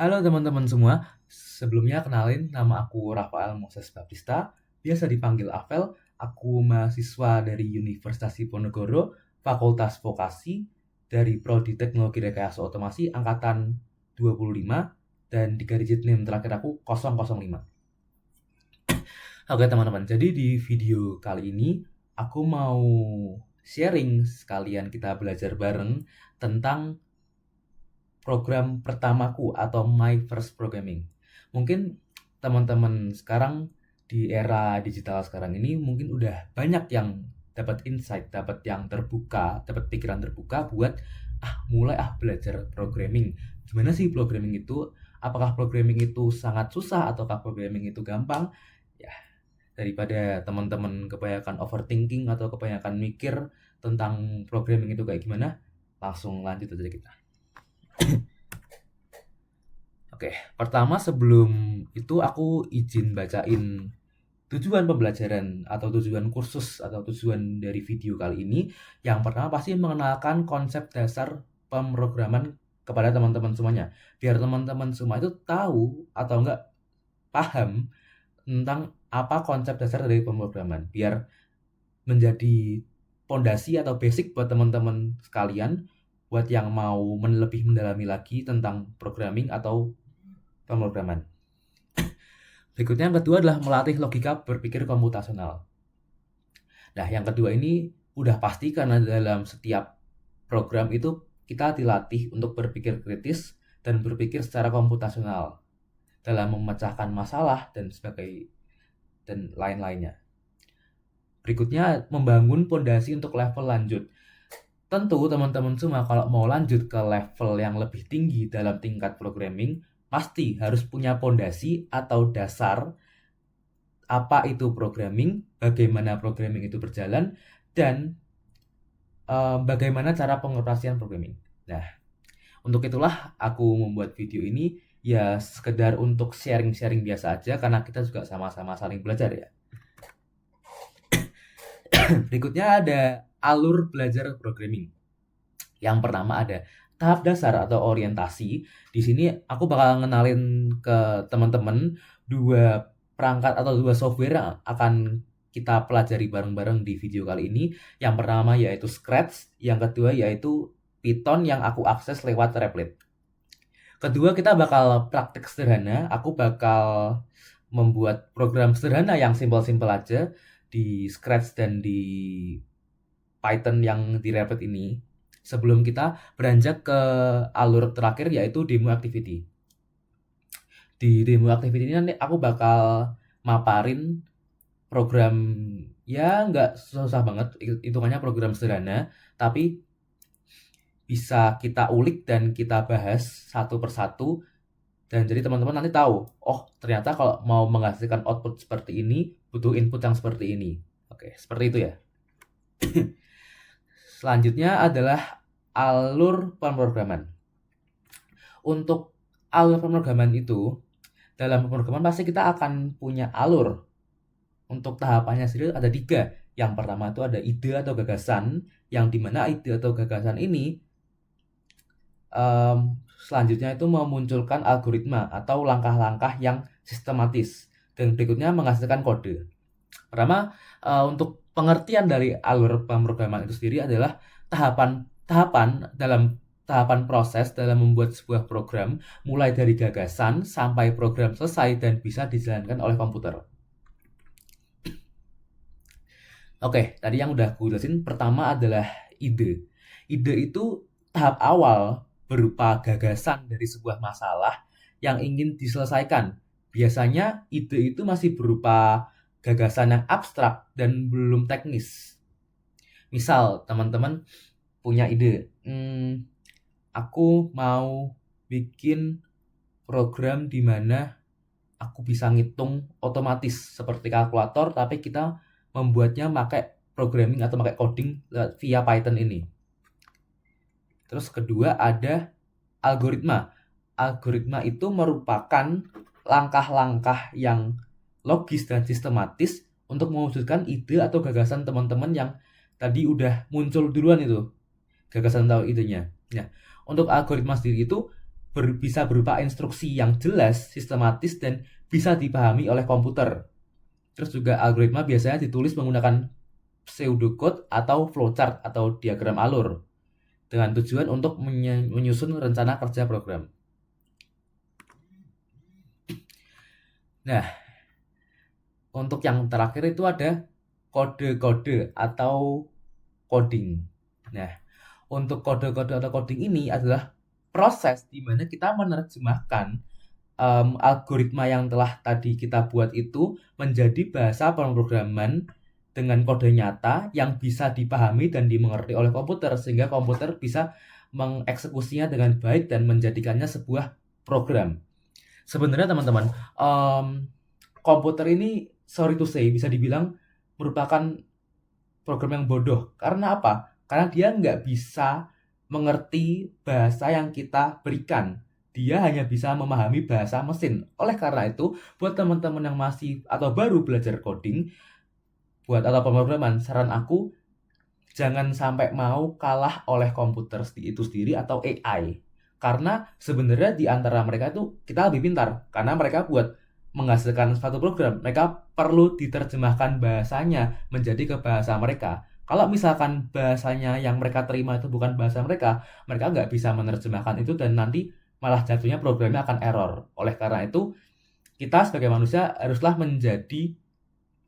Halo teman-teman semua, sebelumnya kenalin nama aku Rafael Moses Baptista, biasa dipanggil Avel. Aku mahasiswa dari Universitas Diponegoro, Fakultas Vokasi, dari Prodi Teknologi Rekayasa Otomasi Angkatan 25, dan di garis name terakhir aku 005. Oke teman-teman, jadi di video kali ini aku mau sharing sekalian kita belajar bareng tentang program pertamaku atau my first programming. Mungkin teman-teman sekarang di era digital sekarang ini mungkin udah banyak yang dapat insight, dapat yang terbuka, dapat pikiran terbuka buat mulai belajar programming. Gimana sih programming itu? Apakah programming itu sangat susah ataukah programming itu gampang? Ya, daripada teman-teman kebanyakan overthinking atau kebanyakan mikir tentang programming itu kayak gimana, langsung lanjut aja kita. Oke, pertama sebelum itu aku izin bacain tujuan pembelajaran atau tujuan kursus atau tujuan dari video kali ini. Yang pertama pasti mengenalkan konsep dasar pemrograman kepada teman-teman semuanya. Biar teman-teman semua itu tahu atau enggak paham tentang apa konsep dasar dari pemrograman. Biar menjadi pondasi atau basic buat teman-teman sekalian buat yang mau lebih mendalami lagi tentang programming atau pemrograman. Berikutnya yang kedua adalah melatih logika berpikir komputasional. Nah, yang kedua ini udah pasti karena dalam setiap program itu kita dilatih untuk berpikir kritis dan berpikir secara komputasional dalam memecahkan masalah dan lain-lainnya. Berikutnya membangun pondasi untuk level lanjut. Tentu teman-teman semua kalau mau lanjut ke level yang lebih tinggi dalam tingkat programming, pasti harus punya pondasi atau dasar apa itu programming, bagaimana programming itu berjalan, dan bagaimana cara pengoperasian programming. Nah, untuk itulah aku membuat video ini ya sekedar untuk sharing-sharing biasa aja karena kita juga sama-sama saling belajar ya. Berikutnya ada alur belajar programming. Yang pertama ada tahap dasar atau orientasi. Di sini aku bakal ngenalin ke teman-teman dua perangkat atau dua software yang akan kita pelajari bareng-bareng di video kali ini. Yang pertama yaitu Scratch, yang kedua yaitu Python yang aku akses lewat Replit. Kedua kita bakal praktik sederhana, aku bakal membuat program sederhana yang simpel-simpel aja di Scratch dan di Python yang di Replit ini. Sebelum kita beranjak ke alur terakhir yaitu demo activity. Di demo activity ini nanti aku bakal maparin program ya nggak susah banget, hitungannya program sederhana, tapi bisa kita ulik dan kita bahas satu persatu. Dan jadi teman-teman nanti tahu, oh ternyata kalau mau menghasilkan output seperti ini, butuh input yang seperti ini. Oke, seperti itu ya. Selanjutnya adalah alur pemrograman. Untuk alur pemrograman itu, dalam pemrograman pasti kita akan punya alur. Untuk tahapannya sendiri ada 3. Yang pertama itu ada ide atau gagasan, yang dimana ide atau gagasan ini selanjutnya itu memunculkan algoritma atau langkah-langkah yang sistematis. Dan berikutnya menghasilkan kode. Pertama, untuk pengertian dari alur pemrograman itu sendiri adalah tahapan proses dalam membuat sebuah program, mulai dari gagasan sampai program selesai dan bisa dijalankan oleh komputer. Oke, tadi yang udah gue jelasin, pertama adalah ide. Ide itu tahap awal berupa gagasan dari sebuah masalah yang ingin diselesaikan. Biasanya ide itu masih berupa gagasan yang abstrak dan belum teknis. Misal, teman-teman punya ide, aku mau bikin program di mana aku bisa ngitung otomatis seperti kalkulator, tapi kita membuatnya pakai programming atau pakai coding via Python ini. Terus kedua ada algoritma. Algoritma itu merupakan langkah-langkah yang logis dan sistematis untuk mewujudkan ide atau gagasan teman-teman yang tadi udah muncul duluan itu, gagasan atau idenya. Nah, untuk algoritma sendiri itu bisa berupa instruksi yang jelas, sistematis, dan bisa dipahami oleh komputer. Terus juga algoritma biasanya ditulis menggunakan pseudocode atau flowchart atau diagram alur dengan tujuan untuk menyusun rencana kerja program. Nah, untuk yang terakhir itu ada kode-kode atau coding. Nah, untuk kode-kode atau coding ini adalah proses di mana kita menerjemahkan algoritma yang telah tadi kita buat itu menjadi bahasa pemrograman dengan kode nyata yang bisa dipahami dan dimengerti oleh komputer, sehingga komputer bisa mengeksekusinya dengan baik dan menjadikannya sebuah program. Sebenarnya teman-teman, komputer ini sorry to say bisa dibilang merupakan program yang bodoh. Karena apa? Karena dia nggak bisa mengerti bahasa yang kita berikan. Dia hanya bisa memahami bahasa mesin. Oleh karena itu, buat teman-teman yang masih atau baru belajar coding, buat atau pemrograman, saran aku jangan sampai mau kalah oleh komputer itu sendiri atau AI. Karena sebenarnya di antara mereka itu kita lebih pintar. Karena mereka buat menghasilkan suatu program, mereka perlu diterjemahkan bahasanya menjadi ke bahasa mereka. Kalau misalkan bahasanya yang mereka terima itu bukan bahasa mereka, mereka nggak bisa menerjemahkan itu dan nanti malah jatuhnya programnya akan error. Oleh karena itu, kita sebagai manusia haruslah menjadi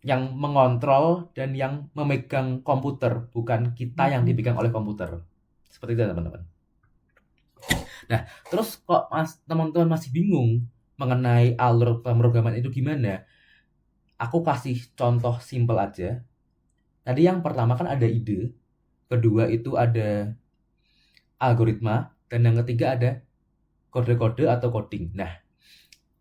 yang mengontrol dan yang memegang komputer, bukan kita yang dipegang oleh komputer. Seperti itu teman-teman. Nah, terus kok teman-teman masih bingung mengenai alur pemrograman itu gimana? Aku kasih contoh simple aja. Tadi yang pertama kan ada ide, kedua itu ada algoritma, dan yang ketiga ada kode-kode atau coding. Nah,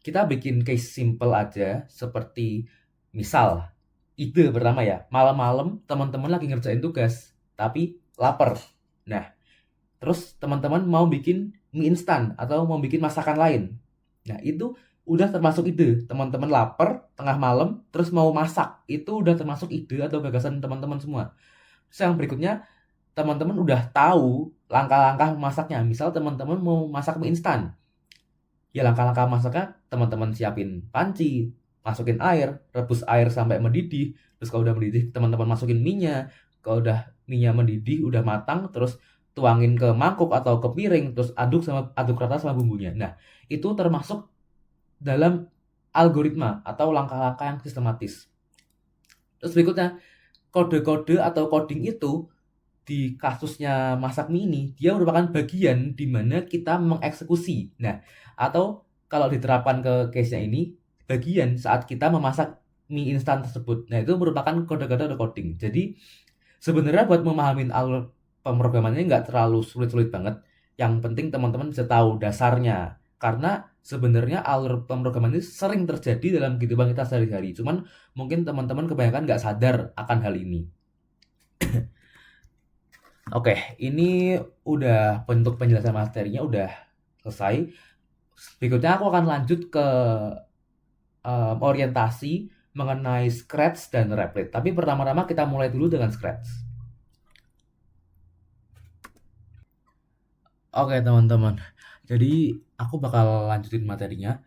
kita bikin case simple aja, seperti misal ide pertama ya, malam-malam teman-teman lagi ngerjain tugas, tapi lapar. Nah, terus teman-teman mau bikin mie instan atau mau bikin masakan lain. Nah, itu udah termasuk ide. Teman-teman lapar, tengah malam, terus mau masak. Itu udah termasuk ide atau gagasan teman-teman semua. Terus yang berikutnya, teman-teman udah tahu langkah-langkah masaknya. Misal teman-teman mau masak mie instan. Ya langkah-langkah masaknya, teman-teman siapin panci, masukin air, rebus air sampai mendidih. Terus kalau udah mendidih, teman-teman masukin minyak. Kalau udah minyak mendidih, udah matang, terus tuangin ke mangkuk atau ke piring, terus aduk rata sama bumbunya. Nah, itu termasuk dalam algoritma atau langkah-langkah yang sistematis. Terus berikutnya, kode-kode atau coding itu di kasusnya masak mie ini, dia merupakan bagian di mana kita mengeksekusi. Nah, atau kalau diterapkan ke case-nya ini, bagian saat kita memasak mie instan tersebut. Nah, itu merupakan kode-kode atau coding. Jadi, sebenarnya buat memahami alur pemrogramannya nggak terlalu sulit-sulit banget. Yang penting teman-teman bisa tahu dasarnya. Karena sebenarnya alur pemrograman ini sering terjadi dalam kehidupan kita sehari-hari. Cuman mungkin teman-teman kebanyakan nggak sadar akan hal ini. Oke, ini udah bentuk penjelasan materinya udah selesai. Berikutnya aku akan lanjut ke orientasi mengenai Scratch dan Replit. Tapi pertama-tama kita mulai dulu dengan Scratch. Oke teman-teman, jadi aku bakal lanjutin materinya.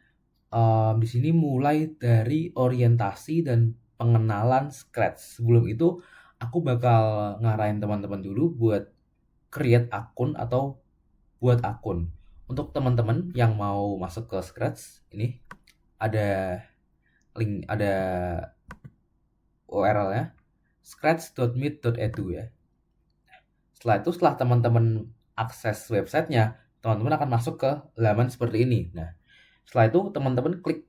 Di sini mulai dari orientasi dan pengenalan Scratch. Sebelum itu, aku bakal ngarahin teman-teman dulu buat create akun atau buat akun. Untuk teman-teman yang mau masuk ke Scratch, ini ada link, ada URL-nya scratch.meet.edu ya. Setelah itu, setelah teman-teman akses websitenya, teman-teman akan masuk ke halaman seperti ini. Nah, setelah itu teman-teman klik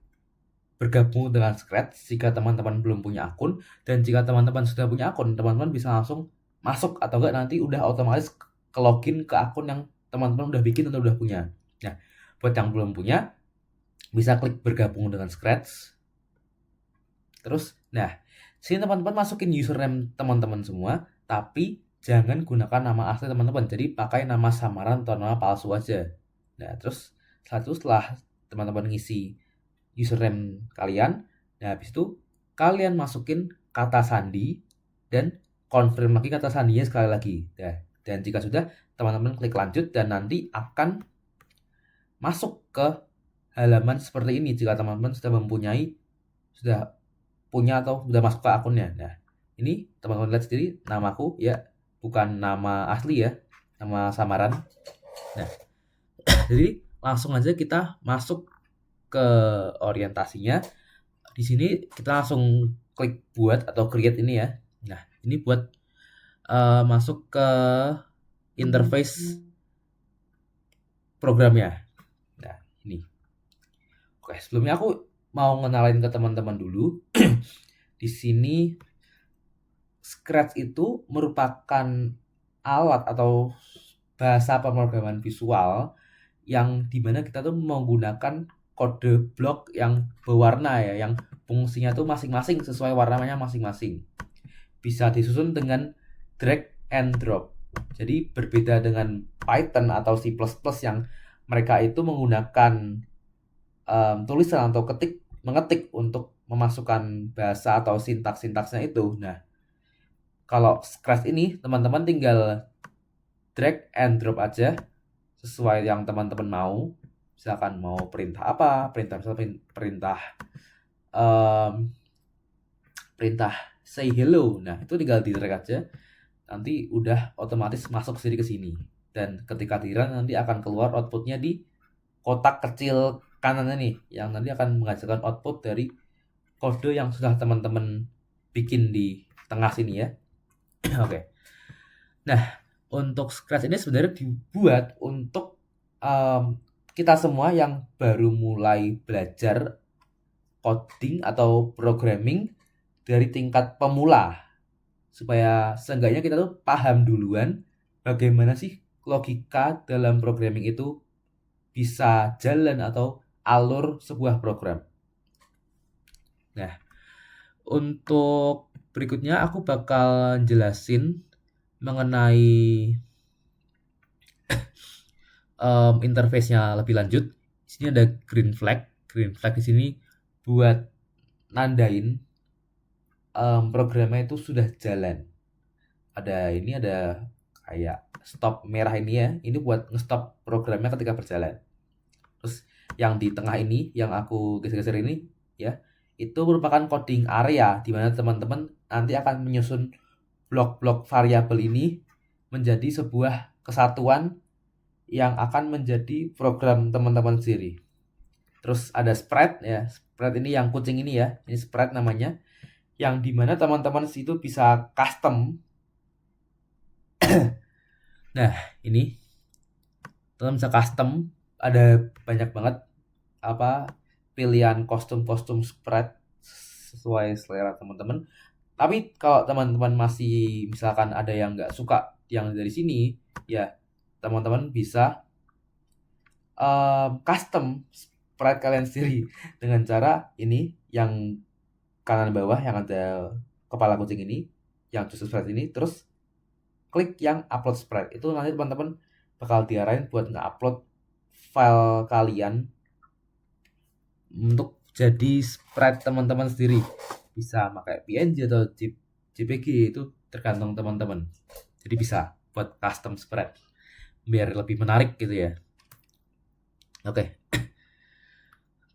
bergabung dengan Scratch jika teman-teman belum punya akun, dan jika teman-teman sudah punya akun, teman-teman bisa langsung masuk atau enggak nanti udah otomatis ke login ke akun yang teman-teman udah bikin atau udah punya. Nah, buat yang belum punya, bisa klik bergabung dengan Scratch. Terus, nah, sini teman-teman masukin username teman-teman semua, tapi jangan gunakan nama asli teman-teman. Jadi pakai nama samaran atau nama palsu aja. Nah, terus setelah teman-teman ngisi username kalian, nah habis itu kalian masukin kata sandi dan confirm lagi kata sandinya sekali lagi. Nah, dan jika sudah, teman-teman klik lanjut dan nanti akan masuk ke halaman seperti ini jika teman-teman sudah punya atau sudah masuk ke akunnya. Nah, ini teman-teman lihat sendiri namaku ya, bukan nama asli ya, nama samaran. Nah, jadi langsung aja kita masuk ke orientasinya. Di sini kita langsung klik buat atau create ini ya. Nah, ini buat masuk ke interface programnya. Nah, ini. Oke, sebelumnya aku mau ngenalin ke teman-teman dulu. Di sini Scratch itu merupakan alat atau bahasa pemrograman visual yang dimana kita tuh menggunakan kode blok yang berwarna ya, yang fungsinya tuh masing-masing sesuai warnanya masing-masing. Bisa disusun dengan drag and drop. Jadi berbeda dengan Python atau C++ yang mereka itu menggunakan tulisan atau mengetik untuk memasukkan bahasa atau sintaks-sintaksnya itu. Nah, kalau Scratch ini teman-teman tinggal drag and drop aja sesuai yang teman-teman mau. Misalkan mau perintah apa, perintah say hello. Nah, itu tinggal di drag aja. Nanti udah otomatis masuk sendiri ke sini. Dan ketika di run nanti akan keluar outputnya di kotak kecil kanan ini, yang nanti akan menghasilkan output dari kode yang sudah teman-teman bikin di tengah sini ya. Oke. Nah, untuk Scratch ini sebenarnya dibuat untuk kita semua yang baru mulai belajar coding atau programming dari tingkat pemula, supaya seenggaknya kita tuh paham duluan bagaimana sih logika dalam programming itu bisa jalan atau alur sebuah program. Nah, untuk berikutnya aku bakal jelasin mengenai interface-nya lebih lanjut. Di sini ada green flag. Green flag di sini buat nandain programnya itu sudah jalan. Ada kayak stop merah ini ya. Ini buat nge-stop programnya ketika berjalan. Terus yang di tengah ini, yang aku geser-geser ini ya, itu merupakan coding area di mana teman-teman nanti akan menyusun blok-blok variabel ini menjadi sebuah kesatuan yang akan menjadi program teman-teman sendiri. Terus ada spread ya, spread ini yang kucing ini ya, ini spread namanya, yang dimana teman-teman itu bisa custom. Nah, ini teman bisa custom, ada banyak banget pilihan kostum-kostum spread sesuai selera teman-teman. Tapi kalau teman-teman masih misalkan ada yang nggak suka yang dari sini, ya teman-teman bisa custom spread kalian sendiri dengan cara ini, yang kanan bawah yang ada kepala kucing ini, yang justru spread ini, terus klik yang upload spread. Itu nanti teman-teman bakal diarahin buat nge-upload file kalian untuk jadi spread teman-teman sendiri. Bisa pakai PNG atau JPG, itu tergantung teman-teman. Jadi bisa buat custom spread biar lebih menarik gitu ya. Oke.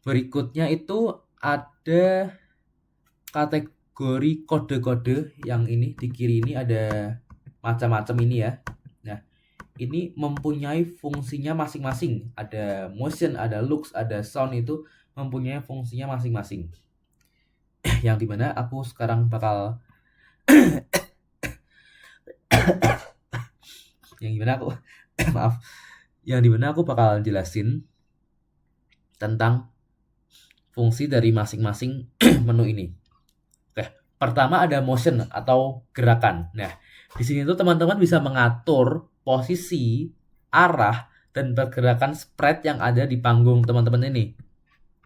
Berikutnya itu ada kategori kode-kode yang ini di kiri ini, ada macam-macam ini ya. Nah, ini mempunyai fungsinya masing-masing. Ada motion, ada looks, ada sound, itu mempunyai fungsinya masing-masing. Yang dimana aku sekarang bakal yang dimana aku bakal jelasin tentang fungsi dari masing-masing menu ini. Oke, pertama ada motion atau gerakan. Nah, di sini tuh teman-teman bisa mengatur posisi, arah, dan pergerakan spread yang ada di panggung teman-teman ini.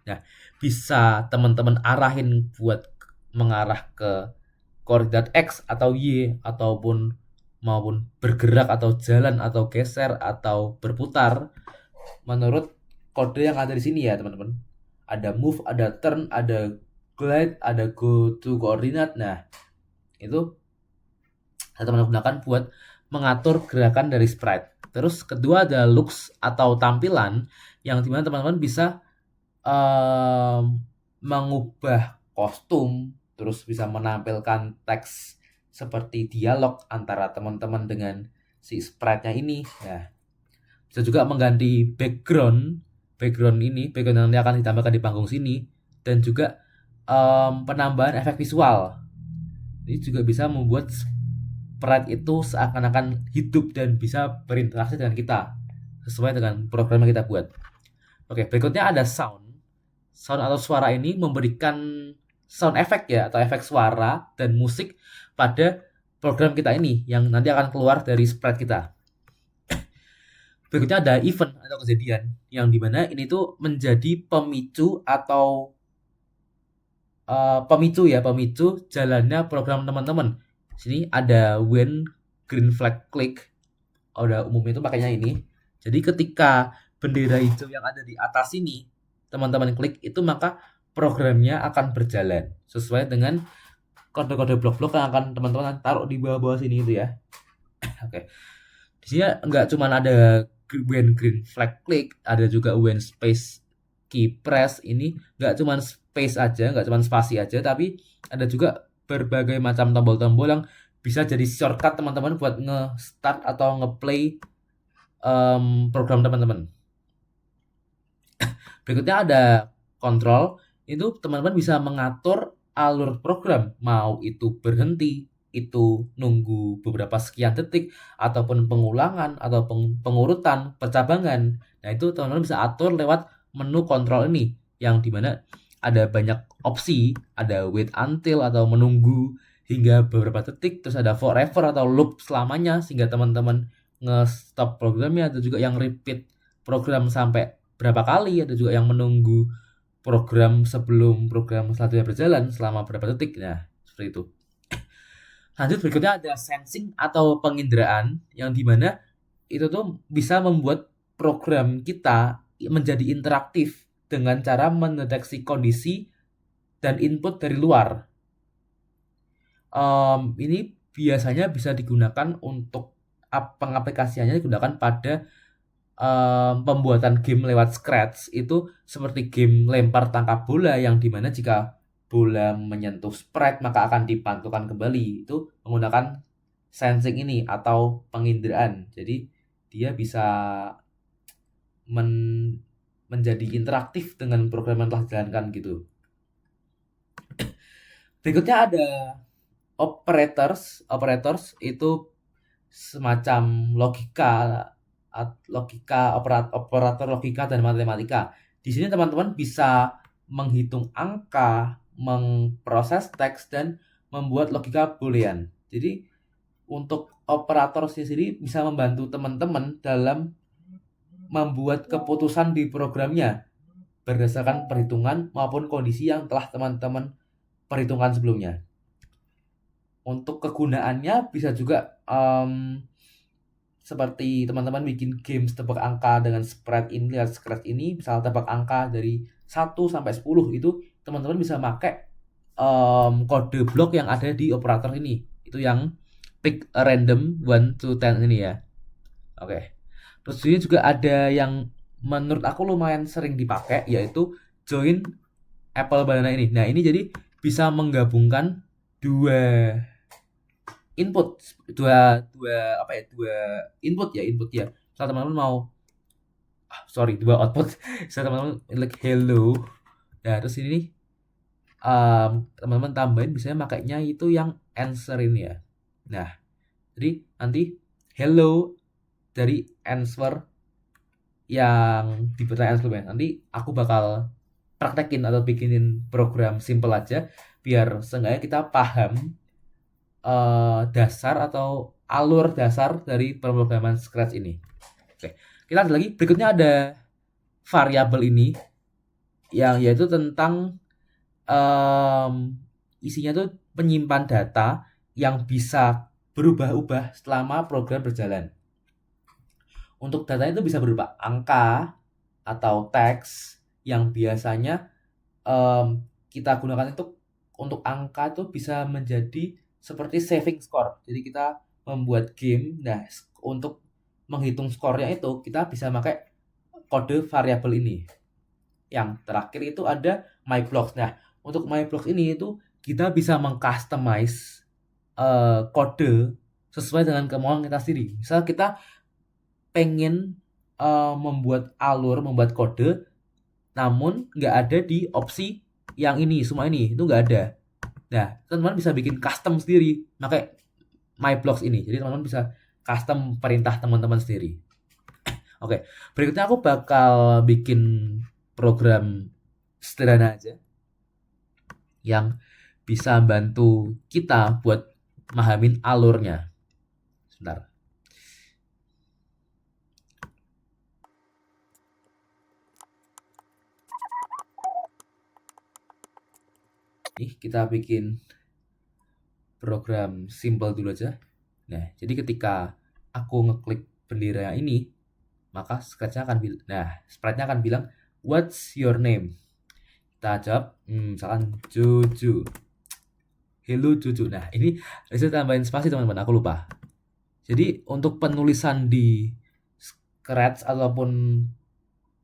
Nah, bisa teman-teman arahin buat mengarah ke koordinat X atau Y, ataupun maupun bergerak atau jalan atau geser atau berputar menurut kode yang ada di sini ya teman-teman. Ada move, ada turn, ada glide, ada go to koordinat. Nah, itu teman-teman gunakan buat mengatur gerakan dari sprite. Terus kedua ada looks atau tampilan, yang dimana teman-teman bisa mengubah kostum, terus bisa menampilkan teks seperti dialog antara teman-teman dengan si sprite-nya ini. Nah, bisa juga mengganti background background yang nanti akan ditambahkan di panggung sini, dan juga penambahan efek visual. Ini juga bisa membuat sprite itu seakan-akan hidup dan bisa berinteraksi dengan kita sesuai dengan program yang kita buat. Oke, berikutnya ada sound. Sound atau suara ini memberikan sound effect ya, atau efek suara dan musik pada program kita ini yang nanti akan keluar dari sprite kita. Berikutnya ada event atau kejadian yang dimana ini tuh menjadi pemicu atau pemicu jalannya program teman-teman. Sini ada when green flag click. Udah umumnya itu pakainya ini. Jadi ketika bendera hijau yang ada di atas ini teman-teman klik itu, maka programnya akan berjalan sesuai dengan kode-kode blok-blok yang akan teman-teman taruh di bawah-bawah sini itu ya. Oke. Di sini nggak cuma ada when green flag click, ada juga when space key press. Ini nggak cuma space aja, nggak cuma spasi aja, tapi ada juga berbagai macam tombol-tombol yang bisa jadi shortcut teman-teman buat nge-start atau nge-play program teman-teman. Berikutnya ada kontrol. Itu teman-teman bisa mengatur alur program, mau itu berhenti, itu nunggu beberapa sekian detik, ataupun pengulangan, atau pengurutan, percabangan. Nah, itu teman-teman bisa atur lewat menu kontrol ini, yang dimana ada banyak opsi, ada wait until atau menunggu hingga beberapa detik, terus ada forever atau loop selamanya, sehingga teman-teman nge-stop programnya. Ada juga yang repeat program sampai berapa kali, ada juga yang menunggu program sebelum program selanjutnya berjalan selama berapa detik. Nah, seperti itu. Lanjut, berikutnya ada sensing atau penginderaan, yang dimana itu tuh bisa membuat program kita menjadi interaktif dengan cara mendeteksi kondisi dan input dari luar. Ini biasanya bisa digunakan untuk pengaplikasiannya digunakan pada pembuatan game lewat Scratch. Itu seperti game lempar tangkap bola, yang dimana jika bola menyentuh sprite maka akan dipantulkan kembali. Itu menggunakan sensing ini atau penginderaan. Jadi dia bisa menjadi interaktif dengan program yang telah dijalankan gitu. Berikutnya ada operators. Operators itu semacam operator logika dan matematika. Di sini teman-teman bisa menghitung angka, memproses teks, dan membuat logika boolean. Jadi untuk operator sendiri bisa membantu teman-teman dalam membuat keputusan di programnya berdasarkan perhitungan maupun kondisi yang telah teman-teman perhitungkan sebelumnya. Untuk kegunaannya bisa juga seperti teman-teman bikin games tebak angka dengan sprite ini, lihat Scratch ini, misal tebak angka dari 1 sampai 10, itu teman-teman bisa pakai kode blok yang ada di operator ini. Itu yang pick a random 1 to 10 ini ya. Oke. Terus ini juga ada yang menurut aku lumayan sering dipakai, yaitu join apple banana ini. Nah, ini jadi bisa menggabungkan dua input, dua input ya. Misal teman-teman mau dua output. Misal teman-teman like hello. Nah, terus ini teman-teman tambahin biasanya makainya itu yang answer ini ya. Nah, jadi nanti hello dari answer yang di pertanyaan sebelumnya. Nanti aku bakal praktekin atau bikinin program simple aja biar seenggaknya kita paham dasar atau alur dasar dari pemrograman Scratch ini. Oke, kita ada lagi. Berikutnya ada variabel ini, yang yaitu tentang isinya tuh penyimpan data yang bisa berubah-ubah selama program berjalan. Untuk data itu bisa berupa angka atau teks, yang biasanya kita gunakan itu untuk angka itu bisa menjadi seperti saving score. Jadi kita membuat game, nah untuk menghitung skornya itu kita bisa pakai kode variabel ini. Yang terakhir itu ada myblocks. Nah, untuk myblocks ini itu kita bisa mengcustomize kode sesuai dengan kemauan kita sendiri. Misal kita pengen membuat kode, namun nggak ada di opsi yang ini, semua ini, itu nggak ada. Nah, teman-teman bisa bikin custom sendiri, pakai myblocks ini. Jadi teman-teman bisa custom perintah teman-teman sendiri. Oke, berikutnya aku bakal bikin program sederhana aja yang bisa bantu kita buat mahamin alurnya. Sebentar. Kita bikin program simple dulu aja. Nah, jadi ketika aku ngeklik bendera ini, maka sprite-nya akan bilang what's your name? Kita jawab misalkan Jojo. Hello Jojo. Nah, ini bisa tambahin spasi teman-teman, aku lupa. Jadi untuk penulisan di Scratch ataupun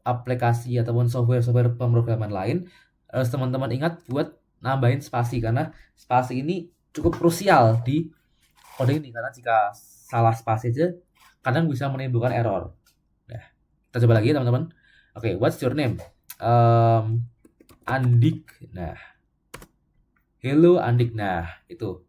aplikasi ataupun software pemrograman lain, harus teman-teman ingat buat nambahin spasi, karena spasi ini cukup krusial di kode ini, karena jika salah spasi aja kadang bisa menimbulkan error. Nah, kita coba lagi teman-teman. Oke, what's your name? Andik. Nah, hello Andik. Nah, itu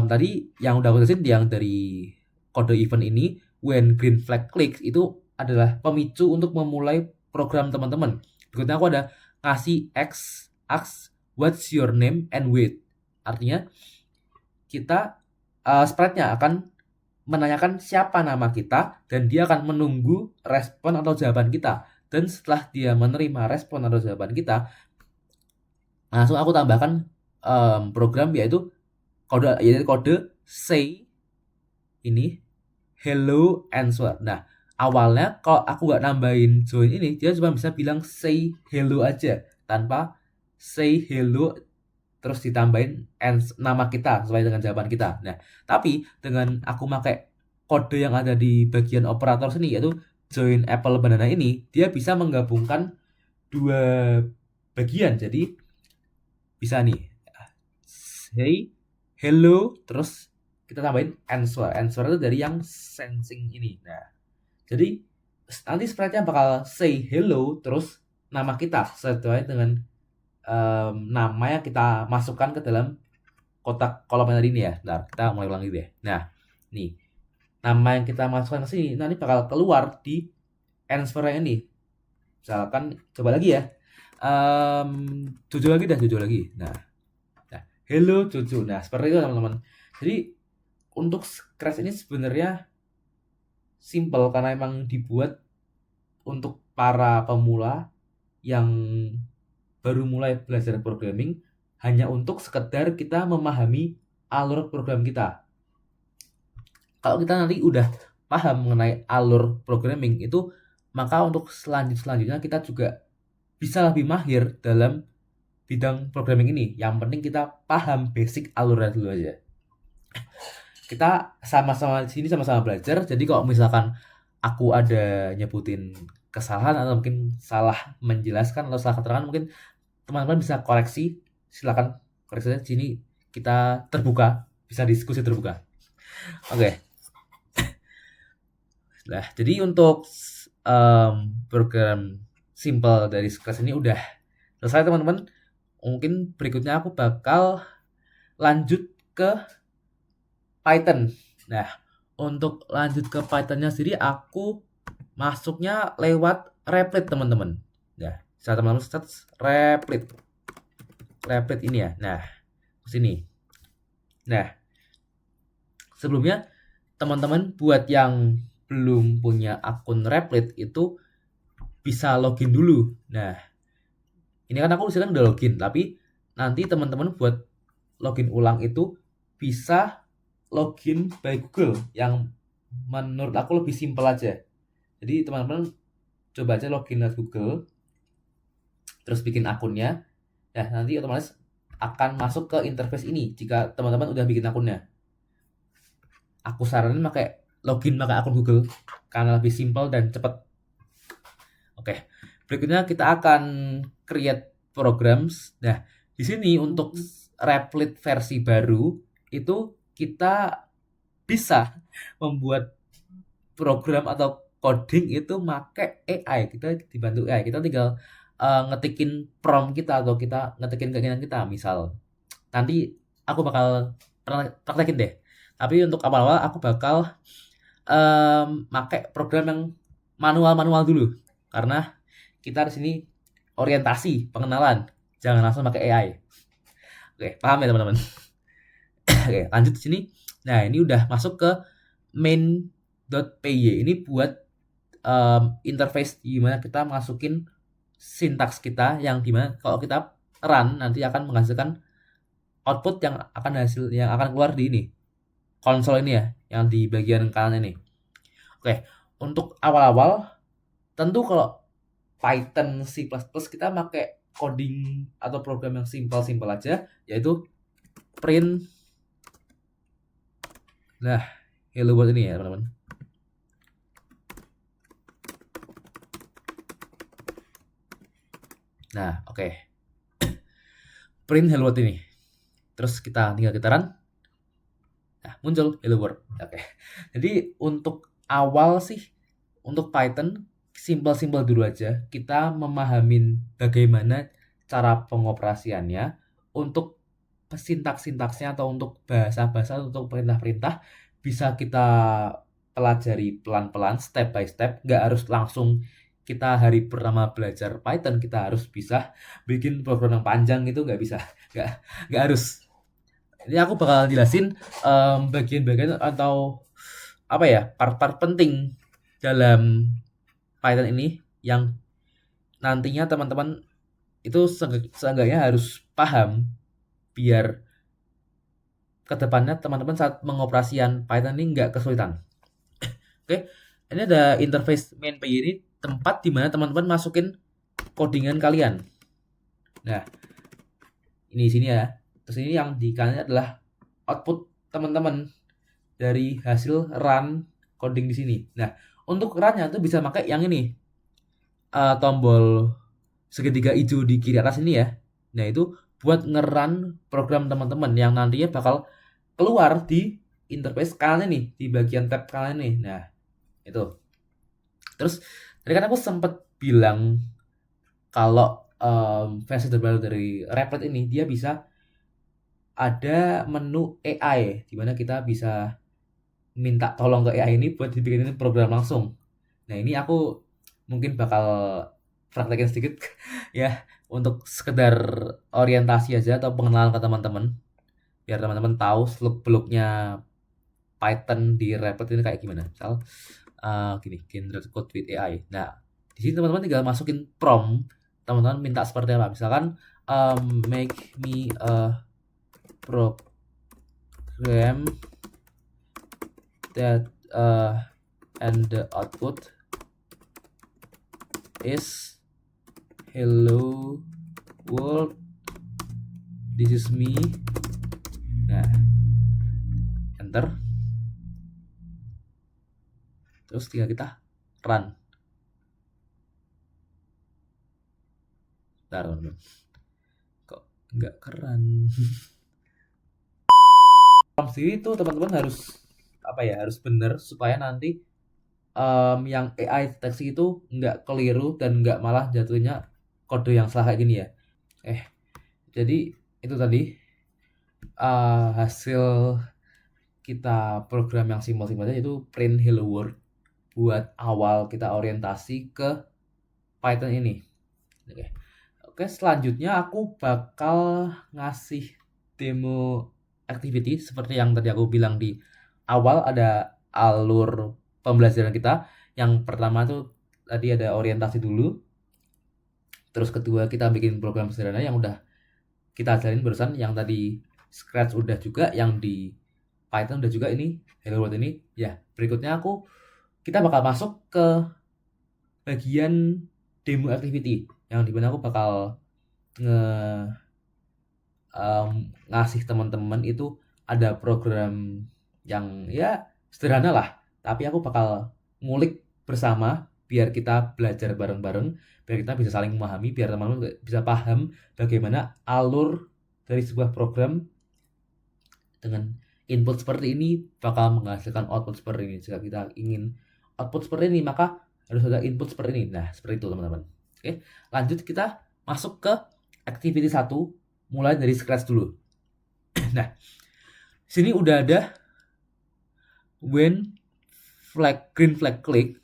tadi yang udah aku jelasin, yang dari kode event ini, when green flag clicks, itu adalah pemicu untuk memulai program teman-teman. Berikutnya aku ada kasih ask what's your name and wait. Artinya kita sprite-nya akan menanyakan siapa nama kita, dan dia akan menunggu respon atau jawaban kita. Dan setelah dia menerima respon atau jawaban kita, langsung aku tambahkan program yaitu kode say ini hello answer. Nah, awalnya kalau aku nggak nambahin join ini, dia cuma bisa bilang say hello aja tanpa say hello terus ditambahin nama kita sesuai dengan jawaban kita. Nah, tapi dengan aku pakai kode yang ada di bagian operator sini, yaitu join apple banana ini, dia bisa menggabungkan dua bagian. Jadi bisa nih say hello terus kita tambahin answer itu dari yang sensing ini. Nah, jadi nanti sprite-nya bakal say hello terus nama kita sesuai dengan nama yang kita masukkan ke dalam kotak kolom yang tadi ini ya. Bentar, kita mulai ulang deh. Nah, nih nama yang kita masukkan ke sini nanti bakal keluar di answer yang ini. Misalkan coba lagi ya. Jojo lagi. Nah, hello Jojo. Nah, seperti itu teman-teman. Jadi untuk Scratch ini sebenarnya simple karena emang dibuat untuk para pemula yang baru mulai belajar programming, hanya untuk sekedar kita memahami alur program kita. Kalau kita nanti udah paham mengenai alur programming itu, maka untuk selanjutnya kita juga bisa lebih mahir dalam bidang programming ini. Yang penting kita paham basic alurnya dulu aja. Kita sama-sama di sini sama-sama belajar. Jadi kalau misalkan aku ada nyebutin kesalahan atau mungkin salah menjelaskan atau salah keterangan, mungkin teman-teman bisa koreksi. Silakan koreksi di sini, kita terbuka, bisa diskusi terbuka. Oke. Nah, jadi untuk program simple dari Scratch ini udah selesai teman-teman. Mungkin berikutnya aku bakal lanjut ke Python. Nah, untuk lanjut ke Pythonnya sendiri, aku masuknya lewat Replit teman-teman. Nah, bisa teman-teman search Replit ini ya. Nah, ke sini. Nah, sebelumnya teman-teman buat yang belum punya akun Replit itu bisa login dulu. Nah, ini kan aku sekarang udah login, tapi nanti teman-teman buat login ulang itu bisa login by Google, yang menurut aku lebih simpel aja. Jadi teman-teman coba aja login ke Google, terus bikin akunnya. Nah, nanti otomatis akan masuk ke interface ini jika teman-teman udah bikin akunnya. Aku saranin pakai login pakai akun Google karena lebih simpel dan cepat. Oke, berikutnya kita akan create programs. Nah, di sini untuk Replit versi baru itu kita bisa membuat program atau coding itu pakai AI. Kita dibantu AI. Kita tinggal ngetikin prompt kita atau kita ngetikin keinginan kita. Misal nanti aku bakal praktekin deh. Tapi untuk awal-awal aku bakal pakai program yang manual-manual dulu karena kita di sini orientasi pengenalan, jangan langsung pakai AI. Oke, paham ya teman-teman? Oke, lanjut di sini. Nah, ini udah masuk ke main.py. Ini buat interface gimana kita masukin sintaks kita yang dimana kalau kita run nanti akan menghasilkan output yang akan keluar di ini konsol ini ya, yang di bagian kanan ini. Oke, untuk awal-awal tentu kalau Python, C++ kita pakai coding atau program yang simpel-simpel aja, yaitu print. Nah, hello world ini ya teman-teman. Nah, oke. Print hello world ini. Terus kita tinggal kita run. Nah, muncul hello world. Oke. Jadi untuk awal sih untuk Python simpel-simpel dulu aja. Kita memahamin bagaimana cara pengoperasiannya. Untuk sintaks-sintaksnya atau untuk bahasa-bahasa untuk perintah-perintah bisa kita pelajari pelan-pelan, step by step. Nggak harus langsung kita hari pertama belajar Python kita harus bisa bikin program yang panjang, itu nggak bisa. Nggak harus. Ini aku bakal jelasin bagian-bagian atau apa ya, part-part penting dalam Python ini yang nantinya teman-teman itu seenggaknya harus paham biar kedepannya teman-teman saat mengoperasikan Python ini nggak kesulitan. Oke, ini ada interface main.py, ini tempat dimana teman-teman masukin codingan kalian. Nah, ini sini ya. Terus ini yang di kanannya adalah output teman-teman dari hasil run coding di sini. Nah, untuk runnya tuh bisa pakai yang ini, tombol segitiga hijau di kiri atas ini ya. Nah, itu buat ngerun program teman-teman yang nantinya bakal keluar di interface kanan ini, di bagian tab kanan ini. Nah, itu. Terus tadi kan aku sempat bilang kalau versi terbaru dari Replit ini dia bisa ada menu AI di mana kita bisa minta tolong ke AI ini buat dibikinin program langsung. Nah, ini aku mungkin bakal praktekin sedikit ya untuk sekedar orientasi aja atau pengenalan ke teman-teman biar teman-teman tahu seluk-beluknya Python di Replit ini kayak gimana. Misal gini, generate code with AI. Nah, di sini teman-teman tinggal masukin prompt teman-teman minta seperti apa. Misalkan make me a program that and the output is hello world, this is me. Nah, enter. Terus tinggal kita run. Bentar, teman-teman. Kok nggak keren? Prompt sendiri itu teman-teman harus apa ya, harus bener supaya nanti yang AI deteksi itu nggak keliru dan nggak malah jatuhnya kode yang salah kayak gini ya. Jadi itu tadi hasil kita program yang simpel-simpel aja, itu print hello world buat awal kita orientasi ke Python ini. Oke, selanjutnya aku bakal ngasih demo activity seperti yang tadi aku bilang di awal. Ada alur pembelajaran kita. Yang pertama tuh tadi ada orientasi dulu. Terus kedua kita bikin program sederhana yang udah kita ajarin barusan, yang tadi Scratch udah juga, yang di Python udah juga, ini Hello World ini. Ya, berikutnya kita bakal masuk ke bagian demo activity yang dimana aku bakal ngasih teman-teman itu ada program yang ya sederhana lah tapi aku bakal ngulik bersama biar kita belajar bareng-bareng, biar kita bisa saling memahami, biar teman-teman bisa paham bagaimana alur dari sebuah program dengan input seperti ini bakal menghasilkan output seperti ini. Jika kita ingin output seperti ini, maka harus ada input seperti ini. Nah, seperti itu teman-teman. Oke, lanjut kita masuk ke activity 1, mulai dari scratch dulu. Nah, sini udah ada when green flag click,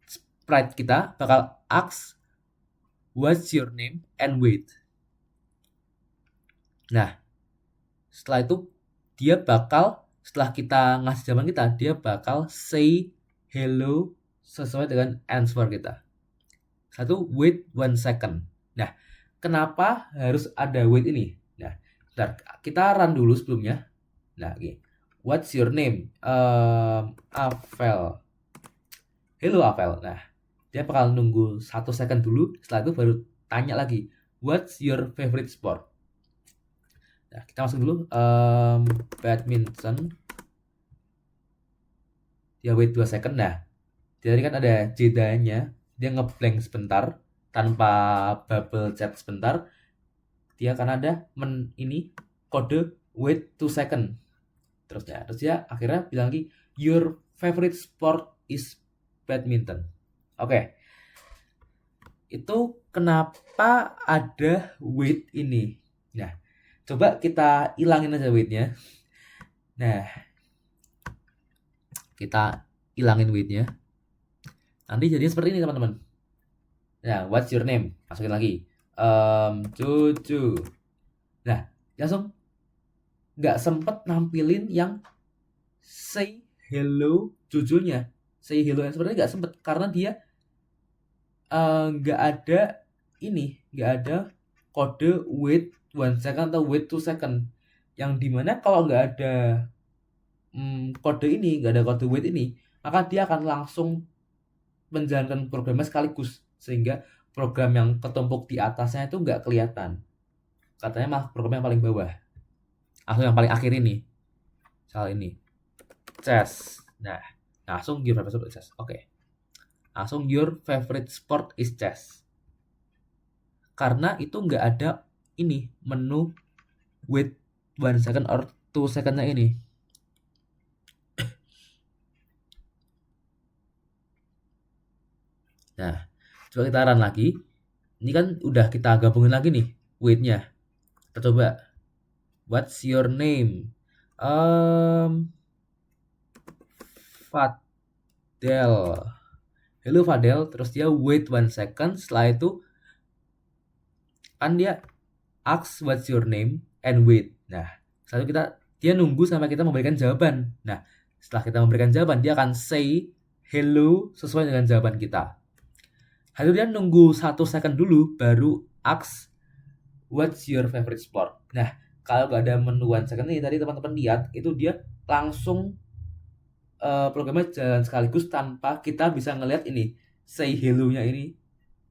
sprite kita bakal ask what's your name and wait. Nah, setelah itu dia bakal, setelah kita ngasih jawaban kita, dia bakal say hello sesuai dengan answer kita. Satu, wait 1 second. Nah, kenapa harus ada wait ini? Nah, bentar, kita run dulu sebelumnya. Nah, okay. What's your name? Avel. Hello Avel. Nah, dia bakal nunggu 1 second dulu. Setelah itu baru tanya lagi, what's your favorite sport? Nah, kita masuk dulu. Badminton. Dia wait 2 second. Nah, jadi kan ada jedanya. Dia ngeblank sebentar tanpa bubble chat sebentar. Dia akan ada ini kode wait 2 second. Terus dia akhirnya bilang lagi, your favorite sport is badminton. Oke. Itu kenapa ada wait ini? Nah, coba kita hilangin aja wait-nya. Nah, kita hilangin wait-nya. Nanti jadinya seperti ini teman-teman. Nah, what's your name? Masukin lagi. Cucu. Nah, langsung nggak sempet nampilin yang say hello jujurnya. Say hello yang sebenarnya nggak sempet karena dia nggak ada kode wait 1 second atau wait 2 second, yang dimana kalau nggak ada kode ini, nggak ada kode wait ini, maka dia akan langsung menjalankan programnya sekaligus, sehingga program yang ketumpuk di atasnya itu nggak kelihatan. Katanya malah program yang paling bawah atau yang paling akhir ini, soal ini chess. Nah, langsung your favorite sport is chess. Oke. Langsung your favorite sport is chess. Karena itu nggak ada ini menu wait 1 second or 2 secondnya ini. Nah, coba kita run lagi. Ini kan udah kita gabungin lagi nih wait-nya. Kita coba. What's your name? Fadel. Hello Fadel. Terus dia wait 1 second. Setelah itu kan dia ask what's your name and wait. Nah, setelah itu dia nunggu sampai kita memberikan jawaban. Nah, setelah kita memberikan jawaban, dia akan say hello sesuai dengan jawaban kita. Lalu dia nunggu 1 second dulu baru ask what's your favorite sport. Nah, kalau nggak ada menu 1 second ini, tadi teman-teman lihat itu dia langsung programnya jalan sekaligus tanpa kita bisa ngelihat ini say hello-nya ini,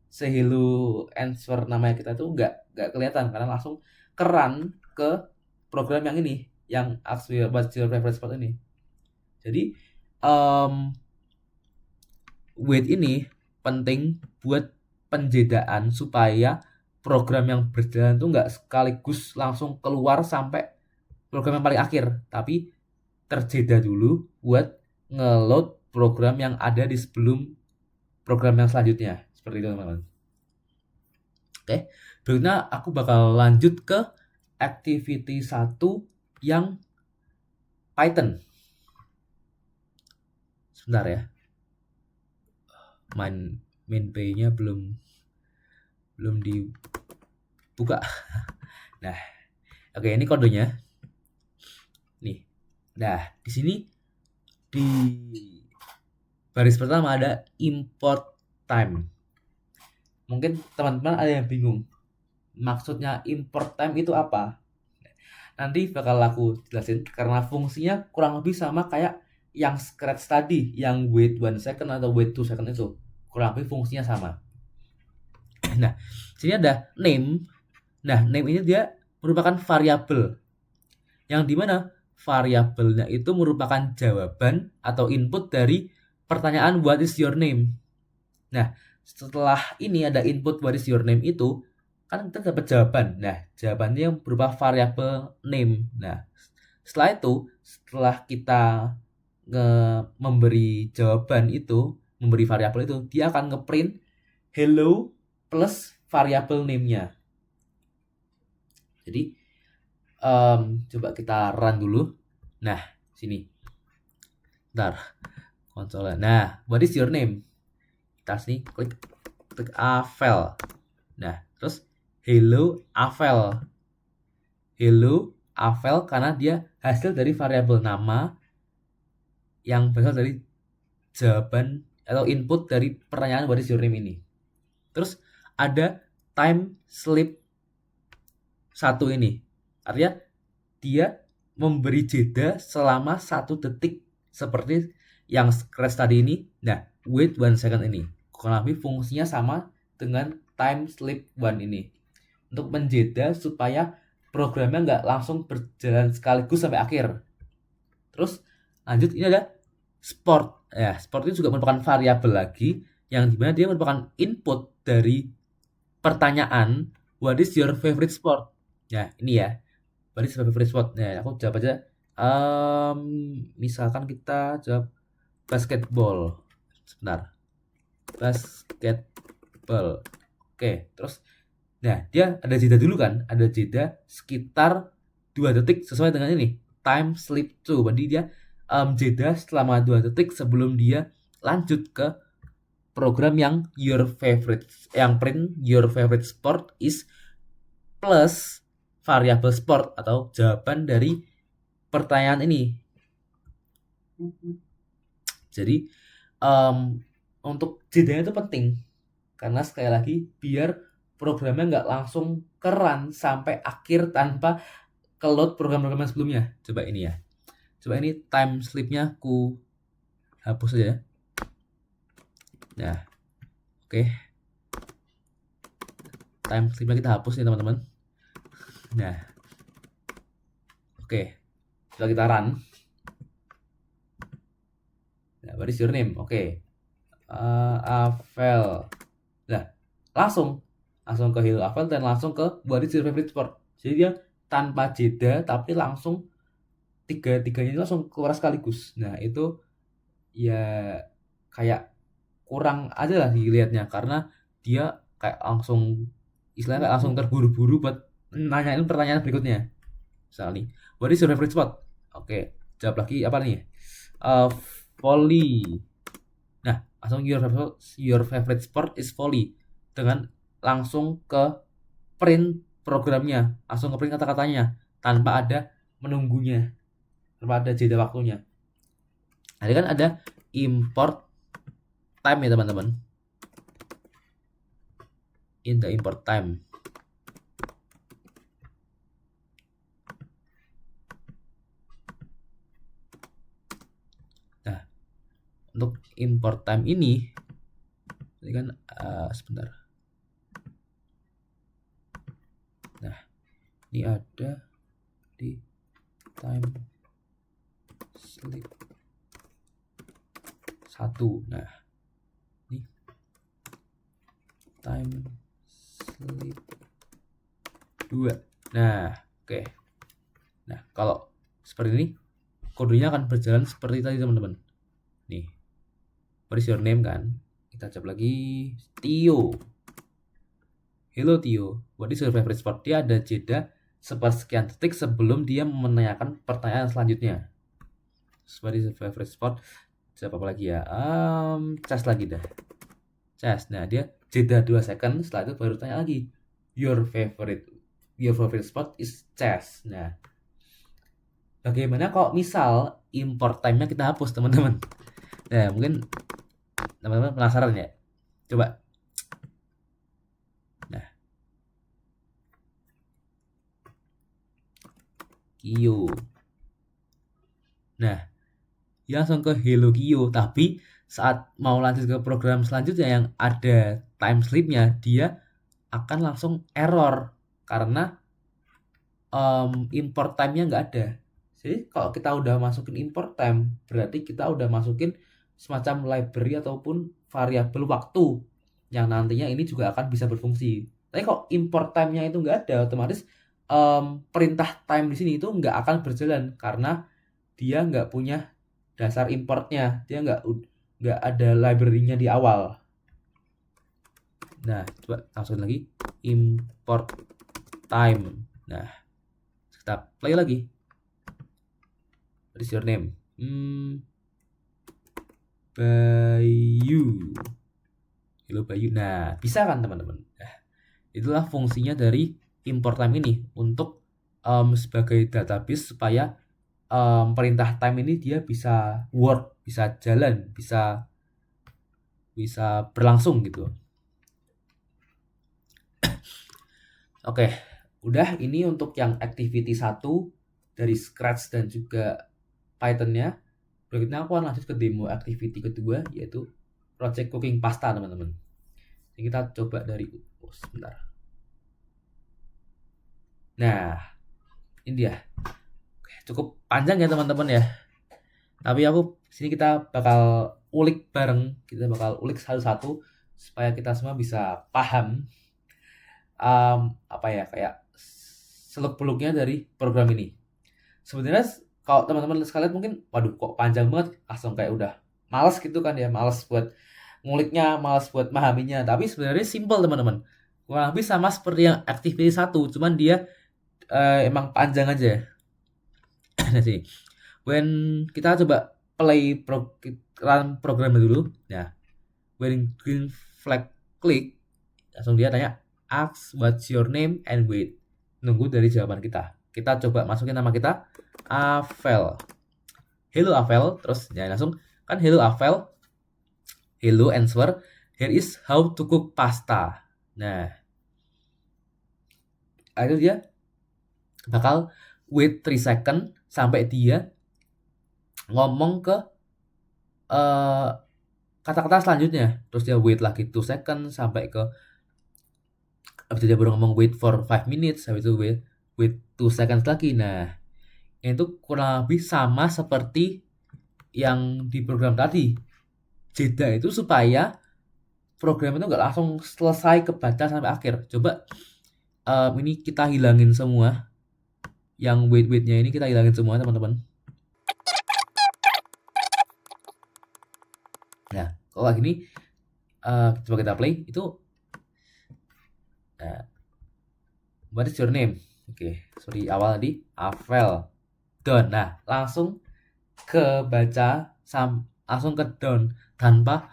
say hello answer namanya kita tuh nggak kelihatan karena langsung keran ke program yang ini, yang ask what's your favorite sport ini. Jadi wait ini penting buat penjedaan supaya program yang berjalan tuh nggak sekaligus langsung keluar sampai program yang paling akhir, tapi terjeda dulu buat ngeload program yang ada di sebelum program yang selanjutnya. Seperti itu teman-teman. Oke, berikutnya aku bakal lanjut ke activity 1 yang Python. Sebentar ya. Main pay-nya belum dibuka. Nah, oke, ini kodenya. Nih. Nah, di sini di baris pertama ada import time. Mungkin teman-teman ada yang bingung. Maksudnya import time itu apa? Nanti bakal aku jelasin karena fungsinya kurang lebih sama kayak yang scratch tadi, yang wait 1 second atau wait 2 second itu. Kurang lebih fungsinya sama. Nah, sini ada name. Nah, name ini dia merupakan variabel yang dimana variabelnya itu merupakan jawaban atau input dari pertanyaan what is your name. Nah, setelah ini ada input what is your name itu, kan kita dapat jawaban. Nah, jawabannya yang berupa variabel name. Nah, setelah itu, setelah kita memberi jawaban itu, memberi variabel itu, dia akan ngeprint hello plus variabel name-nya. Jadi, coba kita run dulu. Nah, sini. Bentar. Konsolnya. Nah, what is your name? Kita sini klik Avel. Nah, terus hello Avel. Hello Avel karena dia hasil dari variabel nama yang berasal dari jawaban atau input dari pertanyaan what is your name ini. Terus ada time slip 1 ini. Artinya dia memberi jeda selama 1 detik seperti yang scratch tadi ini. Nah, wait 1 second ini. Kurang lebih fungsinya sama dengan time slip 1 ini. Untuk menjeda supaya programnya nggak langsung berjalan sekaligus sampai akhir. Terus lanjut, ini ada sport. Ya, sport itu juga merupakan variabel lagi yang dimana dia merupakan input dari pertanyaan what is your favorite sport. Ya, ini ya. What is your favorite sport? Nah, aku jawab aja. Misalkan kita jawab basketball. Sebentar. Basketball. Oke, terus nah, dia ada jeda dulu kan? Ada jeda sekitar 2 detik sesuai dengan ini. Time slip 2. Berarti dia jeda selama 2 detik sebelum dia lanjut ke program yang print your favorite sport is plus variabel sport atau jawaban dari pertanyaan ini. Jadi untuk jedanya itu penting karena sekali lagi biar programnya nggak langsung keran sampai akhir tanpa keload program-program yang sebelumnya. Coba ini ya. Coba ini time slip-nya ku hapus aja. Nah, oke. Time slip-nya kita hapus nih teman-teman. Nah, oke. Coba kita run. Nah, what is your name? Oke. Avel. Nah, langsung ke hello Avel dan langsung ke what is your favorite sport. Jadi dia tanpa jeda tapi langsung tiga-tiganya itu langsung keluar sekaligus. Nah, itu ya kayak kurang aja lah dilihatnya karena dia kayak langsung istilahnya kayak langsung terburu-buru buat nanyain pertanyaan berikutnya. Misalnya nih, what is your favorite sport? Oke, jawab lagi apa nih? Volley. Nah, langsung your favorite sport is volley dengan langsung ke print programnya, langsung ke print kata-katanya tanpa ada menunggunya, tanpa ada jeda waktunya. Nah, kan ada import time ya teman-teman. In the import time. Nah, untuk import time ini kan sebentar. Nah, ini ada di time slip 1. Nah, ini time slip 2. Nah, oke. Nah, kalau seperti ini kodenya akan berjalan seperti tadi teman-teman. Nih, what is your name kan? Kita coba lagi. Tio. Hello Tio, what is your favorite sport? Dia ada jeda sepersekian detik sebelum dia menanyakan pertanyaan selanjutnya. What is your favorite sport? Siapa apa lagi ya? Chess lagi dah. Chess. Nah, dia jeda 2 second, setelah itu baru tanya lagi. Your favorite sport is chess. Nah, bagaimana kalau misal import time-nya kita hapus, teman-teman? Nah, mungkin teman-teman penasaran ya? Coba. Nah. Kio. Nah, dia langsung ke hello Kio, tapi saat mau lanjut ke program selanjutnya yang ada time slip-nya, dia akan langsung error karena import time-nya nggak ada. Jadi kalau kita udah masukin import time, berarti kita udah masukin semacam library ataupun variabel waktu yang nantinya ini juga akan bisa berfungsi. Tapi kalau import time-nya itu nggak ada, otomatis perintah time di sini itu nggak akan berjalan karena dia nggak punya dasar importnya, dia nggak ada library-nya di awal. Nah, coba langsung lagi import time. Nah, kita play lagi. What is your name? Bayu. Hello Bayu. Nah, bisa kan teman-teman? Nah, itulah fungsinya dari import time ini untuk sebagai database supaya perintah time ini dia bisa work, bisa jalan, bisa berlangsung gitu. Oke, udah ini untuk yang activity 1 dari Scratch dan juga Python-nya. Berikutnya aku akan lanjut ke demo activity kedua, yaitu project cooking pasta teman-teman. Ini kita coba dari sebentar. Nah, ini dia. Cukup panjang ya teman-teman ya. Tapi sini kita bakal ulik bareng, kita bakal ulik satu-satu supaya kita semua bisa paham apa ya, kayak seluk-beluknya dari program ini. Sebenarnya kalau teman-teman sekalian mungkin, waduh kok panjang banget, langsung kayak udah males gitu kan ya, males buat nguliknya, males buat memahaminya. Tapi sebenarnya simple teman-teman, kurang lebih sama seperti yang activity 1, cuman dia emang panjang aja. Nah sini, when kita coba run programnya dulu. Nah, when green flag click, langsung dia tanya ask what's your name and wait, nunggu dari jawaban kita. Kita coba masukin nama kita, Avel. Hello Avel, terus ya langsung kan hello Avel, hello answer, here is how to cook pasta. Nah, akhirnya dia bakal wait 3 second sampai dia ngomong ke kata-kata selanjutnya. Terus dia wait lagi 2 second sampai ke, habis itu dia baru ngomong wait for 5 minutes, habis itu wait 2 seconds lagi. Nah, itu kurang lebih sama seperti yang di program tadi. Jeda itu supaya program itu nggak langsung selesai kebaca sampai akhir. Coba ini kita hilangin semua. Yang wait-waitnya ini kita hilangin semua teman-teman. Nah, kalau gini coba kita play itu. What is your name? Oke, sorry awal tadi Avel. Done. Nah, langsung ke baca langsung ke down tanpa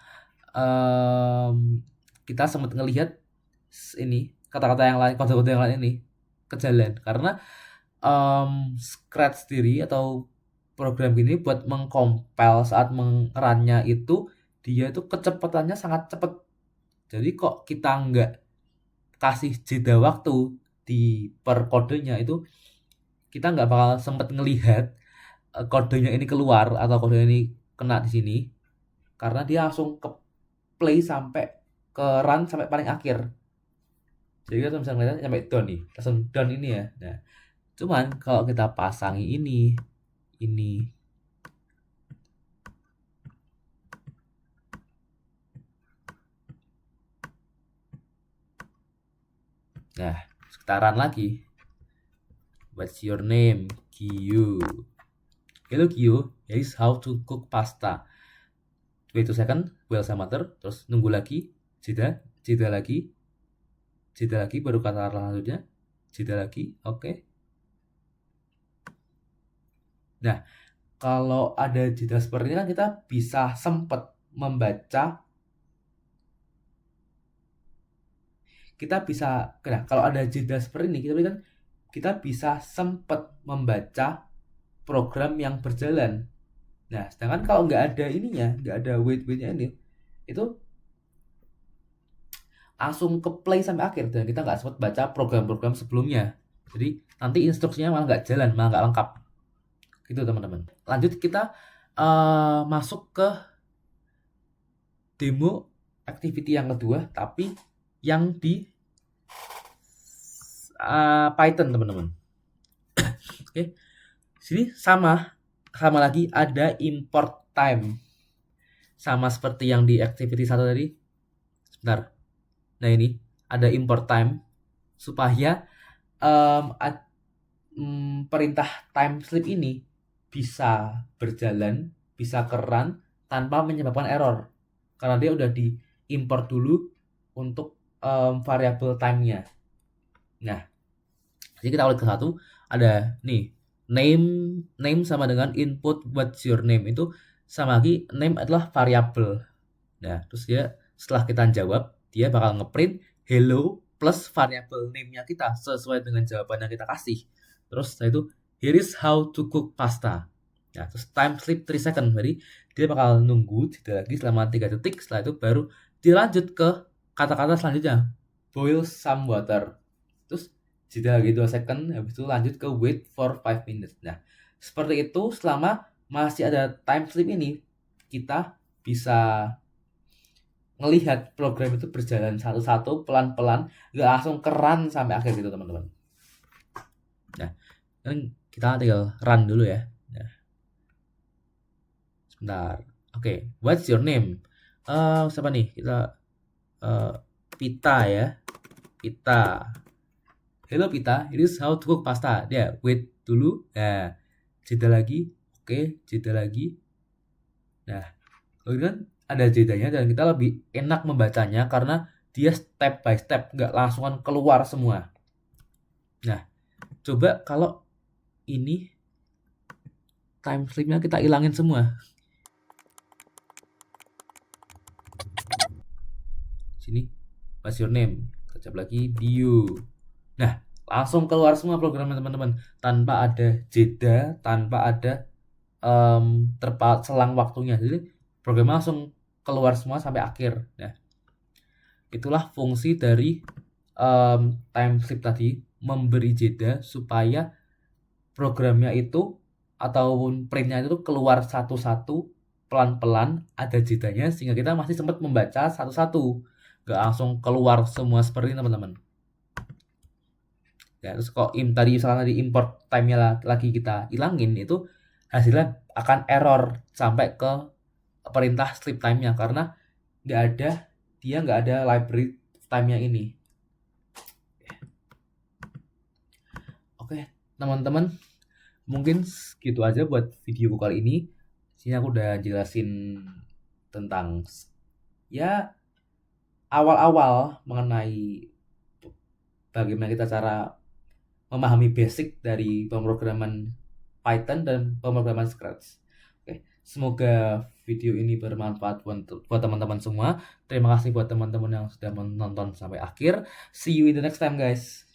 kita sempat ngelihat ini kata-kata yang lain, kode-kode yang lain ini ke jalan, karena Scratch sendiri atau program gini buat mengcompile saat mengerunnya itu dia itu kecepatannya sangat cepat. Jadi kok kita nggak kasih jeda waktu di per kodenya, itu kita nggak bakal sempat ngelihat kodenya ini keluar atau kode ini kena di sini, karena dia langsung ke play sampai ke run sampai paling akhir. Jadi kita bisa ngeliatnya sampai down nih, langsung down ini ya. Nah, cuman kalau kita pasangi ini, nah sekitaran lagi. What's your name? Gio. Hello Gio, here is how to cook pasta. Wait 2 second, well samater, terus nunggu lagi, jeda lagi, baru kata selanjutnya, jeda lagi, oke. Nah, kalau ada jeda seperti ini kan kita bisa sempat membaca, nah kalau ada jeda seperti ini kita bisa sempat membaca program yang berjalan. Nah, sedangkan kalau nggak ada ininya, nggak ada wait-waitnya ini, itu langsung ke play sampai akhir dan kita nggak sempat baca program-program sebelumnya. Jadi nanti instruksinya malah nggak jalan, malah nggak lengkap. Gitu teman-teman. Lanjut kita masuk ke demo activity yang kedua, tapi yang di Python teman-teman. Oke. Sini sama lagi ada import time. Sama seperti yang di activity 1 tadi. Sebentar. Nah, ini ada import time supaya perintah time sleep ini bisa berjalan, bisa keren tanpa menyebabkan error. Karena dia udah diimport dulu untuk variabel time-nya. Nah, jadi kita ulik ke satu, ada nih name sama dengan input what's your name, itu sama lagi name adalah variabel. Nah, terus dia setelah kita jawab, dia bakal ngeprint hello plus variabel name-nya kita sesuai dengan jawaban yang kita kasih. Terus setelah itu, here is how to cook pasta. Nah, terus time sleep 3 second. Jadi dia bakal nunggu jeda lagi selama 3 detik. Setelah itu baru dilanjut ke kata-kata selanjutnya. Boil some water. Terus jeda lagi 2 second. Habis itu lanjut ke wait for 5 minutes. Nah, seperti itu selama masih ada time sleep ini, kita bisa ngelihat program itu berjalan satu-satu pelan-pelan, nggak langsung keran sampai akhir gitu teman-teman. Nah, kita tinggal run dulu ya. Nah, sebentar. Oke, what's your name? Siapa nih? Kita Pita ya. Pita. Hello Pita, it is how to cook pasta. Dia wait dulu. Nah, jeda lagi. Oke, jeda lagi. Nah, kalau kan ada jedanya dan kita lebih enak membacanya karena dia step by step, nggak langsungan keluar semua. Nah, coba kalau ini time sleep-nya kita hilangin semua. Sini, what's your name? Kecap lagi, Dio. Nah, langsung keluar semua programnya teman-teman, tanpa ada jeda, tanpa ada selang waktunya. Jadi programnya langsung keluar semua sampai akhir. Nah, itulah fungsi dari time sleep tadi, memberi jeda supaya programnya itu ataupun printnya itu keluar satu-satu pelan-pelan, ada jedanya sehingga kita masih sempat membaca satu-satu, nggak langsung keluar semua seperti ini teman-teman. Ya, terus kok tadi misalnya di import time-nya lagi kita hilangin, itu hasilnya akan error sampai ke perintah sleep time-nya karena nggak ada library time-nya ini. Oke, teman-teman, mungkin segitu aja buat video kali ini. Sini aku udah jelasin tentang ya awal-awal mengenai bagaimana kita cara memahami basic dari pemrograman Python dan pemrograman Scratch. Oke, semoga video ini bermanfaat buat teman-teman semua. Terima kasih buat teman-teman yang sudah menonton sampai akhir. See you in the next time, guys.